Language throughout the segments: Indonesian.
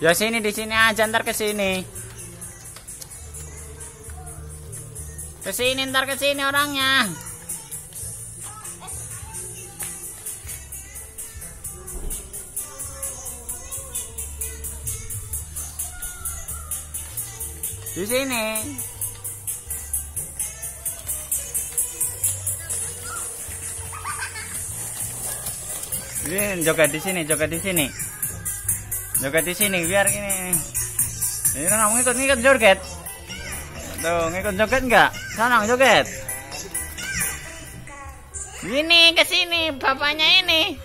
Ya sini, di sini aja, ntar ke sini. Ke sini, ntar ke sini orangnya. Di sini. Ini joget di sini, joget di sini. Joget di sini biar ini. Ini kan ngikut joget. Tuh, ngikut joget enggak? Sana joget. Ini ke sini, bapaknya ini.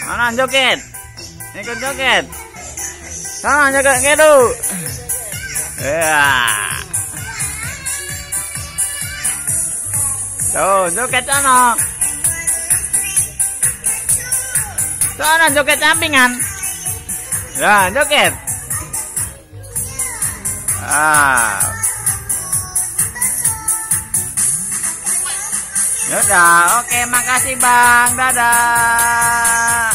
Mana joget? Ikut joget. Sana joget gitu. Ya. Tuh, joget sana. Sana joget sampingan. Ya, joget. Yaudah, oke, makasih Bang. Dadah.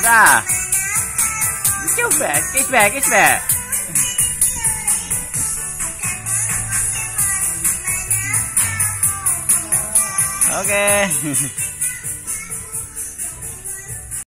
Udah. Kiss back. Oke.